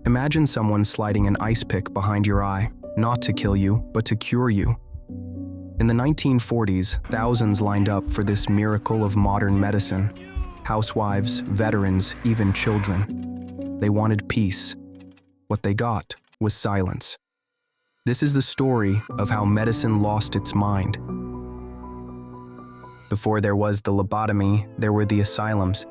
Imagine someone sliding an ice pick behind your eye, not to kill you, but to cure you. In the 1940s, thousands lined up for this miracle of modern medicine. Housewives, veterans, even children. They wanted peace. What they got was silence. This is the story of how medicine lost its mind. Before there was the lobotomy, there were the asylums.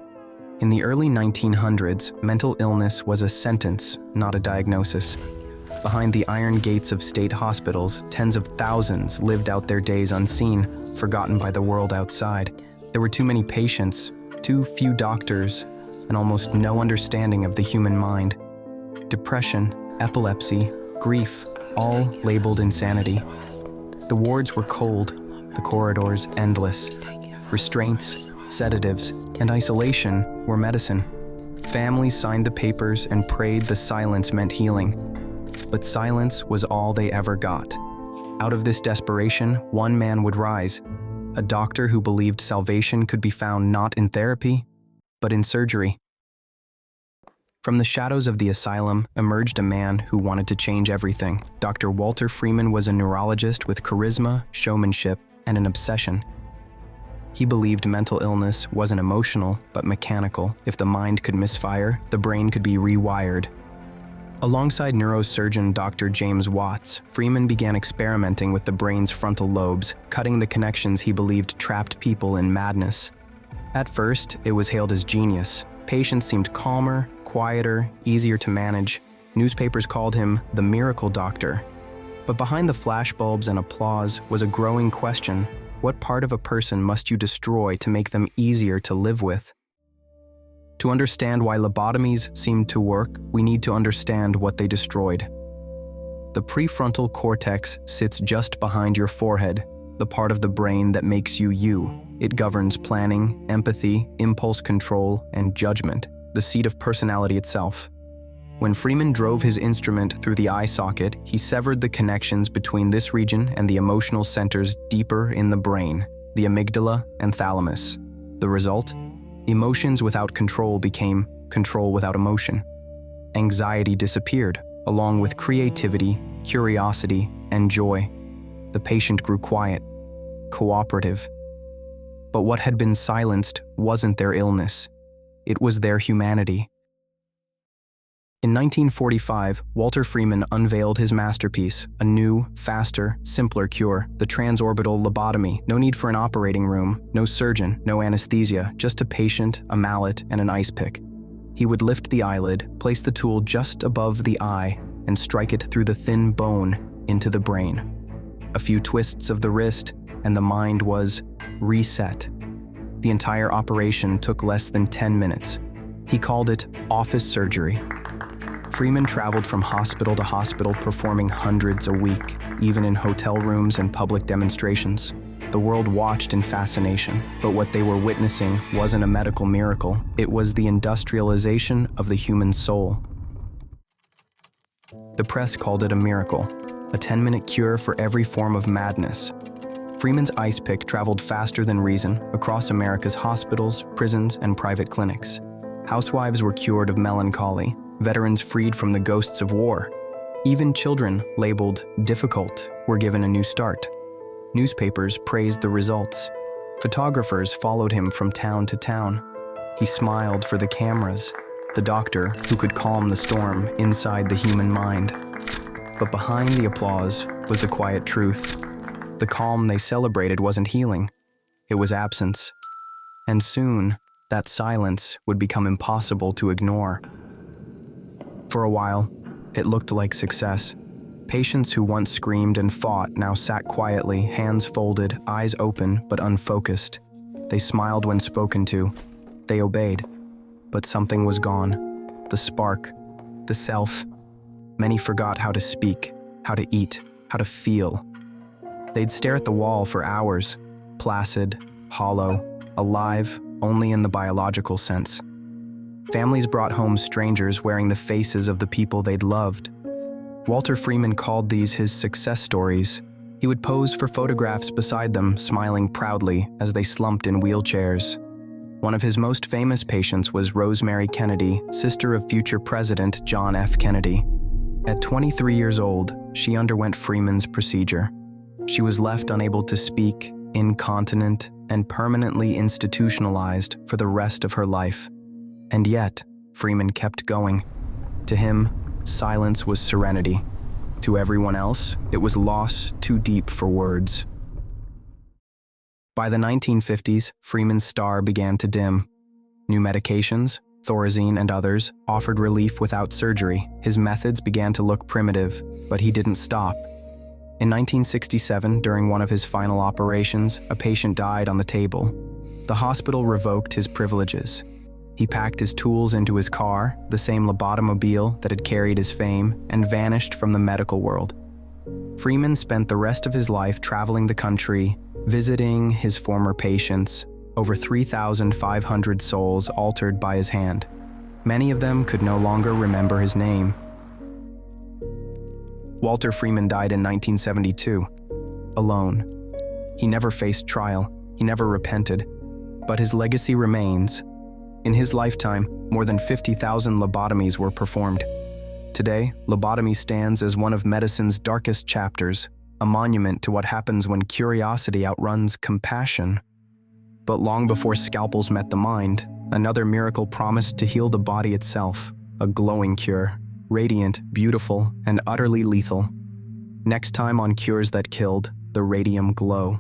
In the early 1900s, mental illness was a sentence, not a diagnosis. Behind the iron gates of state hospitals, tens of thousands lived out their days unseen, forgotten by the world outside. There were too many patients, too few doctors, and almost no understanding of the human mind. Depression, epilepsy, grief, all labeled insanity. The wards were cold, the corridors endless. Restraints, sedatives, and isolation were medicine. Families signed the papers and prayed the silence meant healing. But silence was all they ever got. Out of this desperation, one man would rise, a doctor who believed salvation could be found not in therapy, but in surgery. From the shadows of the asylum emerged a man who wanted to change everything. Dr. Walter Freeman was a neurologist with charisma, showmanship, and an obsession. He believed mental illness wasn't emotional, but mechanical. If the mind could misfire, the brain could be rewired. Alongside neurosurgeon Dr. James Watts, Freeman began experimenting with the brain's frontal lobes, cutting the connections he believed trapped people in madness. At first, it was hailed as genius. Patients seemed calmer, quieter, easier to manage. Newspapers called him the miracle doctor. But behind the flashbulbs and applause was a growing question. What part of a person must you destroy to make them easier to live with? To understand why lobotomies seemed to work, we need to understand what they destroyed. The prefrontal cortex sits just behind your forehead, the part of the brain that makes you you. It governs planning, empathy, impulse control, and judgment, the seat of personality itself. When Freeman drove his instrument through the eye socket, he severed the connections between this region and the emotional centers deeper in the brain, the amygdala and thalamus. The result? Emotions without control became control without emotion. Anxiety disappeared, along with creativity, curiosity, and joy. The patient grew quiet, cooperative. But what had been silenced wasn't their illness. It was their humanity. In 1945, Walter Freeman unveiled his masterpiece, a new, faster, simpler cure, the transorbital lobotomy. No need for an operating room, no surgeon, no anesthesia, just a patient, a mallet, and an ice pick. He would lift the eyelid, place the tool just above the eye, and strike it through the thin bone into the brain. A few twists of the wrist, and the mind was reset. The entire operation took less than 10 minutes. He called it office surgery. Freeman traveled from hospital to hospital, performing hundreds a week, even in hotel rooms and public demonstrations. The world watched in fascination, but what they were witnessing wasn't a medical miracle. It was the industrialization of the human soul. The press called it a miracle, a 10-minute cure for every form of madness. Freeman's ice pick traveled faster than reason across America's hospitals, prisons, and private clinics. Housewives were cured of melancholy, veterans freed from the ghosts of war. Even children, labeled difficult, were given a new start. Newspapers praised the results. Photographers followed him from town to town. He smiled for the cameras, the doctor who could calm the storm inside the human mind. But behind the applause was the quiet truth. The calm they celebrated wasn't healing. It was absence. And soon, that silence would become impossible to ignore. For a while, it looked like success. Patients who once screamed and fought now sat quietly, hands folded, eyes open but unfocused. They smiled when spoken to. They obeyed. But something was gone. The spark, the self. Many forgot how to speak, how to eat, how to feel. They'd stare at the wall for hours, placid, hollow, alive only in the biological sense. Families brought home strangers wearing the faces of the people they'd loved. Walter Freeman called these his success stories. He would pose for photographs beside them, smiling proudly as they slumped in wheelchairs. One of his most famous patients was Rosemary Kennedy, sister of future President John F. Kennedy. At 23 years old, she underwent Freeman's procedure. She was left unable to speak, incontinent, and permanently institutionalized for the rest of her life. And yet, Freeman kept going. To him, silence was serenity. To everyone else, it was loss too deep for words. By the 1950s, Freeman's star began to dim. New medications, Thorazine and others, offered relief without surgery. His methods began to look primitive, but he didn't stop. In 1967, during one of his final operations, a patient died on the table. The hospital revoked his privileges. He packed his tools into his car, the same lobotomobile that had carried his fame, and vanished from the medical world. Freeman spent the rest of his life traveling the country, visiting his former patients, over 3,500 souls altered by his hand. Many of them could no longer remember his name. Walter Freeman died in 1972, alone. He never faced trial, he never repented, but his legacy remains. In his lifetime, more than 50,000 lobotomies were performed. Today, lobotomy stands as one of medicine's darkest chapters, a monument to what happens when curiosity outruns compassion. But long before scalpels met the mind, another miracle promised to heal the body itself, a glowing cure, radiant, beautiful, and utterly lethal. Next time on Cures That Killed, the Radium Glow.